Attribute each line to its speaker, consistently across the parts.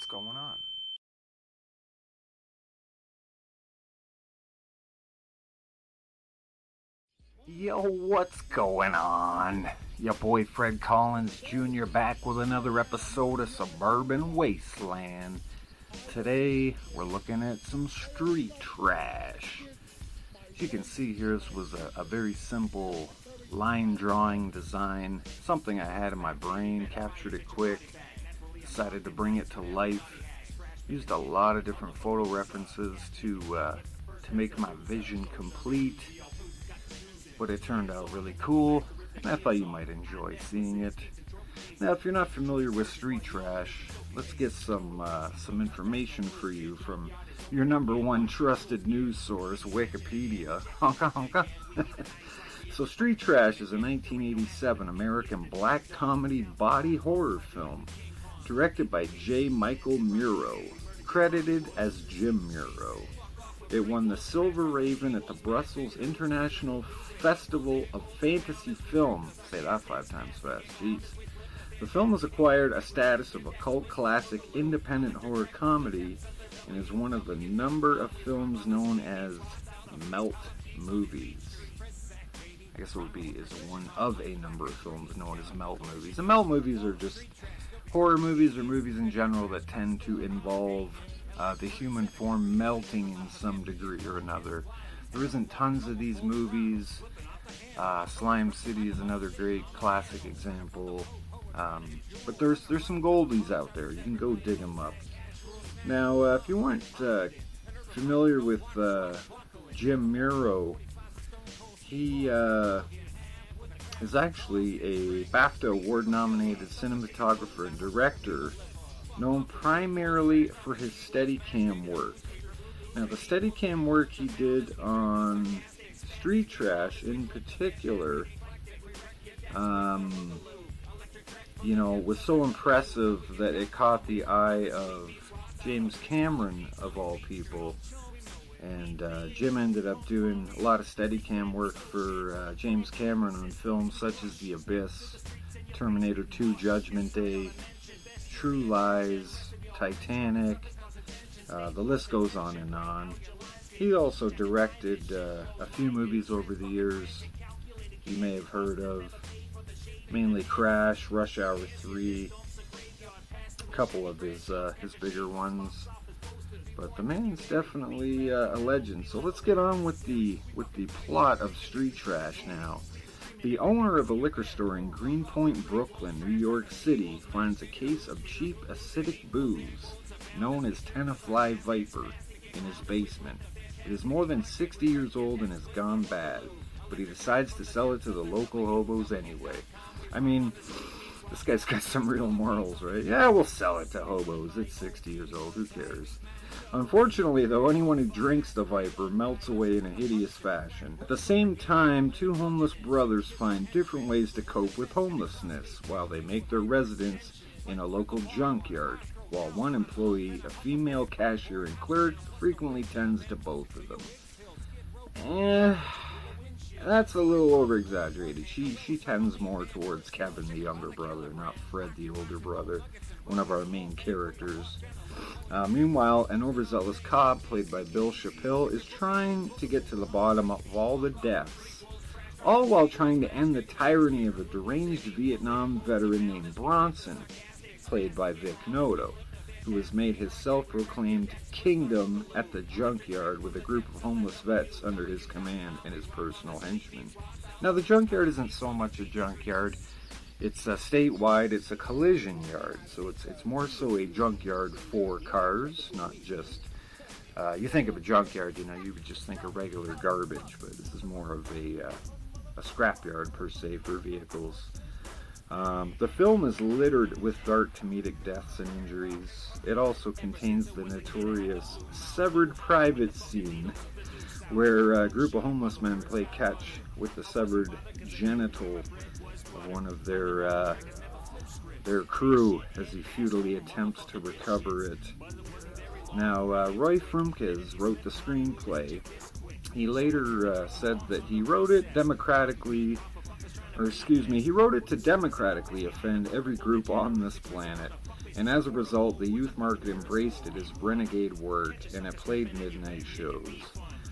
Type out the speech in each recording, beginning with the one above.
Speaker 1: going on? Yo, what's going on? Your boy Fred Collins Jr. back with another episode of Suburban Wasteland. Today, we're looking at some street trash. As you can see here, this was a very simple line drawing design. Something I had in my brain, captured it quick, decided to bring it to life. Used a lot of different photo references to make my vision complete. But it turned out really cool, and I thought you might enjoy seeing it. Now, if you're not familiar with street trash, let's get some information for you from your number one trusted news source, Wikipedia. Honka honka. So, Street Trash is a 1987 American black comedy body horror film directed by J. Michael Muro, credited as Jim Muro. It won the Silver Raven at the Brussels International Festival of Fantasy Film. Say that 5 times fast, jeez. The film has acquired a status of a cult classic independent horror comedy and is one of the number of films known as melt movies. I guess it would be is one of a number of films known as melt movies. And melt movies are just horror movies or movies in general that tend to involve the human form melting in some degree or another. There isn't tons of these movies. Slime City is another great classic example. But there's some goldies out there. You can go dig them up. Now, if you weren't familiar with Jim Muro, he is actually a BAFTA award-nominated cinematographer and director, known primarily for his Steadicam work. Now, the Steadicam work he did on Street Trash in particular, was so impressive that it caught the eye of James Cameron, of all people. And Jim ended up doing a lot of Steadicam work for James Cameron on films such as The Abyss, Terminator 2, Judgment Day, True Lies, Titanic, the list goes on and on. He also directed a few movies over the years you may have heard of, mainly Crash, Rush Hour 3, a couple of his bigger ones. But the man's definitely a legend. So let's get on with the plot of Street Trash now. The owner of a liquor store in Greenpoint, Brooklyn, New York City, finds a case of cheap acidic booze, known as Tenafly Viper, in his basement. It is more than 60 years old and has gone bad, but he decides to sell it to the local hobos anyway. I mean, this guy's got some real morals, right? Yeah, we'll sell it to hobos. It's 60 years old. Who cares? Unfortunately, though, anyone who drinks the Viper melts away in a hideous fashion. At the same time, two homeless brothers find different ways to cope with homelessness while they make their residence in a local junkyard, while one employee, a female cashier and clerk, frequently tends to both of them. That's a little over-exaggerated. She tends more towards Kevin, the younger brother, not Fred, the older brother, one of our main characters. Meanwhile, an overzealous cop, played by Bill Chappelle, is trying to get to the bottom of all the deaths, all while trying to end the tyranny of a deranged Vietnam veteran named Bronson, played by Vic Noto, who has made his self-proclaimed kingdom at the junkyard with a group of homeless vets under his command and his personal henchmen. Now, the junkyard isn't so much a junkyard. It's statewide. It's a collision yard, so it's more so a junkyard for cars, not just. You think of a junkyard, you would just think of regular garbage, but this is more of a scrapyard per se for vehicles. The film is littered with dark comedic deaths and injuries. It also contains the notorious Severed Private scene, where a group of homeless men play catch with the severed genital of one of their crew as he futilely attempts to recover it. Now, Roy Frumkes wrote the screenplay. He later said that he wrote it he wrote it to democratically offend every group on this planet, and as a result, the youth market embraced it as renegade work, and it played midnight shows.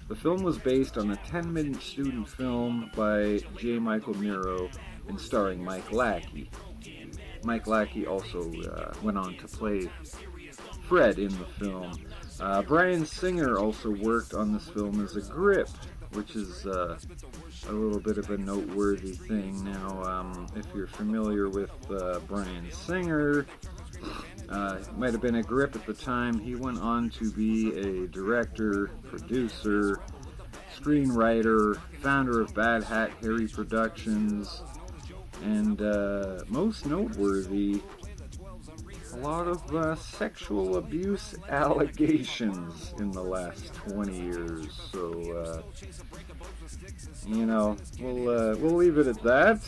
Speaker 1: The film was based on a 10-minute student film by J. Michael Miro and starring Mike Lackey. Mike Lackey also went on to play Fred in the film. Bryan Singer also worked on this film as a grip, which is a little bit of a noteworthy thing. Now, if you're familiar with Bryan Singer, might have been a grip at the time. He went on to be a director, producer, screenwriter, founder of Bad Hat Harry Productions, and most noteworthy, a lot of sexual abuse allegations in the last 20 years. So, we'll leave it at that.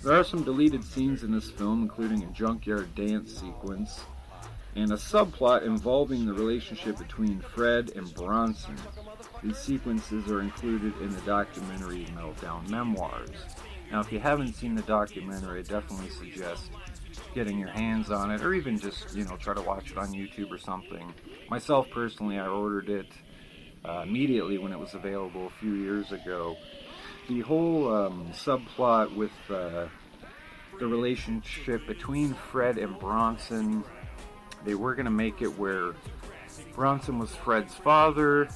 Speaker 1: There are some deleted scenes in this film, including a junkyard dance sequence and a subplot involving the relationship between Fred and Bronson. These sequences are included in the documentary Meltdown Memoirs. Now, if you haven't seen the documentary, I definitely suggest getting your hands on it, or even just, try to watch it on YouTube or something. Myself, personally, I ordered it immediately when it was available a few years ago. The whole subplot with the relationship between Fred and Bronson, they were going to make it where Bronson was Fred's father.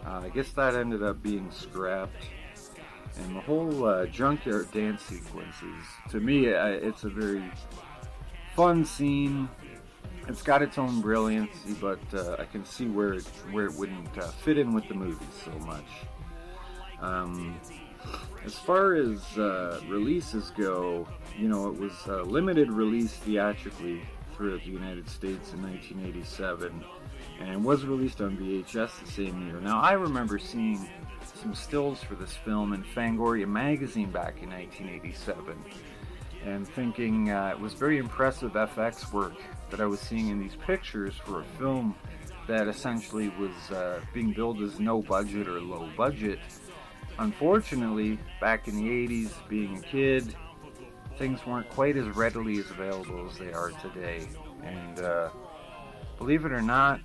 Speaker 1: I guess that ended up being scrapped. And the whole junkyard dance sequences, to me, it's a very fun scene. It's got its own brilliancy, but I can see where it wouldn't fit in with the movie so much. As far as releases go, it was a limited release theatrically throughout the United States in 1987, and was released on VHS the same year. Now, I remember seeing some stills for this film in Fangoria magazine back in 1987, and thinking it was very impressive FX work that I was seeing in these pictures for a film that essentially was being billed as no budget or low budget. Unfortunately, back in the 80s, being a kid, things weren't quite as readily as available as they are today. And believe it or not,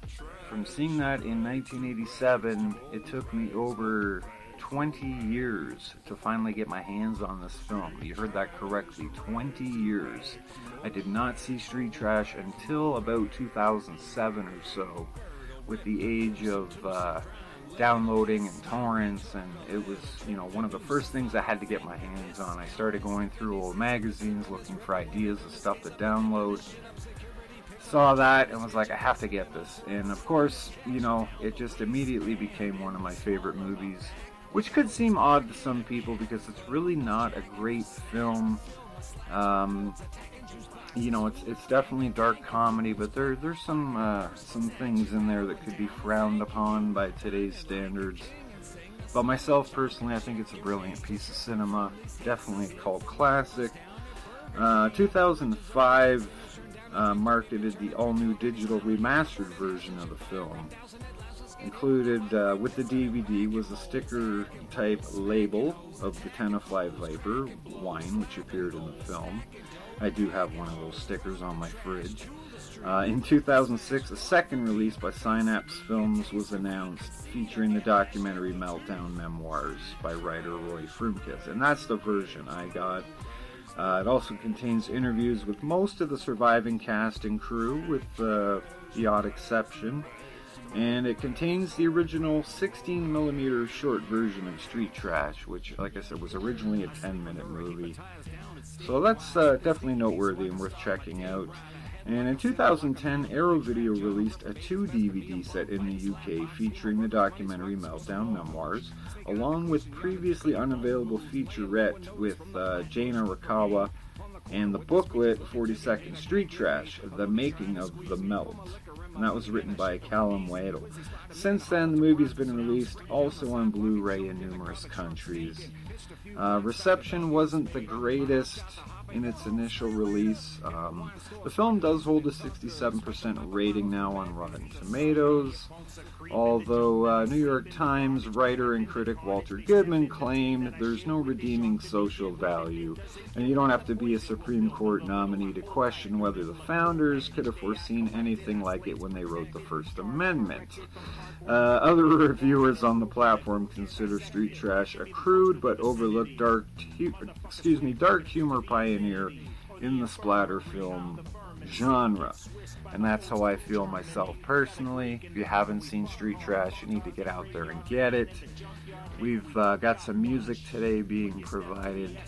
Speaker 1: from seeing that in 1987, it took me over 20 years to finally get my hands on this film. You heard that correctly, 20 years. I did not see Street Trash until about 2007 or so, with the age of downloading and torrents, and it was, one of the first things I had to get my hands on. I started going through old magazines looking for ideas of stuff to download. Saw that and was like, I have to get this. And of course, it just immediately became one of my favorite movies, which could seem odd to some people because it's really not a great film. It's definitely dark comedy, but there's some things in there that could be frowned upon by today's standards. But myself, personally, I think it's a brilliant piece of cinema. Definitely a cult classic. 2005 marketed the all-new digital remastered version of the film. Included with the DVD was a sticker-type label of the Tenafly Viper wine, which appeared in the film. I do have one of those stickers on my fridge. In 2006, a second release by Synapse Films was announced, featuring the documentary Meltdown Memoirs by writer Roy Frumkes, and that's the version I got. It also contains interviews with most of the surviving cast and crew, with the odd exception. And it contains the original 16mm short version of Street Trash, which, like I said, was originally a 10-minute movie. So that's definitely noteworthy and worth checking out. And in 2010, Arrow Video released a 2-DVD set in the UK featuring the documentary Meltdown Memoirs, along with previously unavailable featurette with Jane Arakawa and the booklet 42nd Street Trash, The Making of the Melt. And that was written by Callum Waddell. Since then, the movie's been released also on Blu-ray in numerous countries. Reception wasn't the greatest. in its initial release. The film does hold a 67% rating now on Rotten Tomatoes, although New York Times writer and critic Walter Goodman claimed there's no redeeming social value, and you don't have to be a Supreme Court nominee to question whether the founders could have foreseen anything like it when they wrote the First Amendment. Other reviewers on the platform consider Street Trash a crude but overlooked dark humor pioneer in the splatter film genre. And that's how I feel myself personally. If you haven't seen Street Trash, you need to get out there and get it. We've got some music today being provided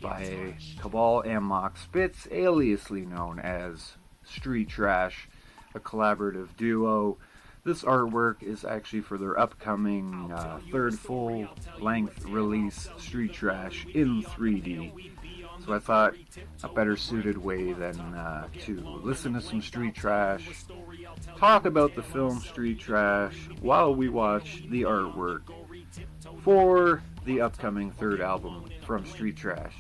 Speaker 1: by Cabal and Mock Spitz, aliasly known as Street Trash, a collaborative duo. This artwork is actually for their upcoming third full-length release, Street Trash in 3D. So I thought a better suited way than to listen to some Street Trash, talk about the film Street Trash while we watch the artwork for the upcoming third album from Street Trash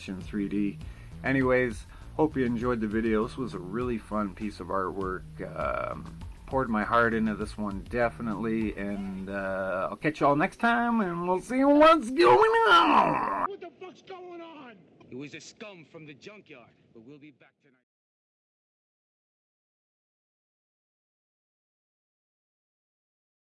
Speaker 1: in 3D. Anyways, hope you enjoyed the video. This was a really fun piece of artwork. Poured my heart into this one, definitely, and I'll catch y'all next time, and we'll see what's going on.
Speaker 2: What the fuck's going on? It was a scum from the junkyard, but we'll be back tonight.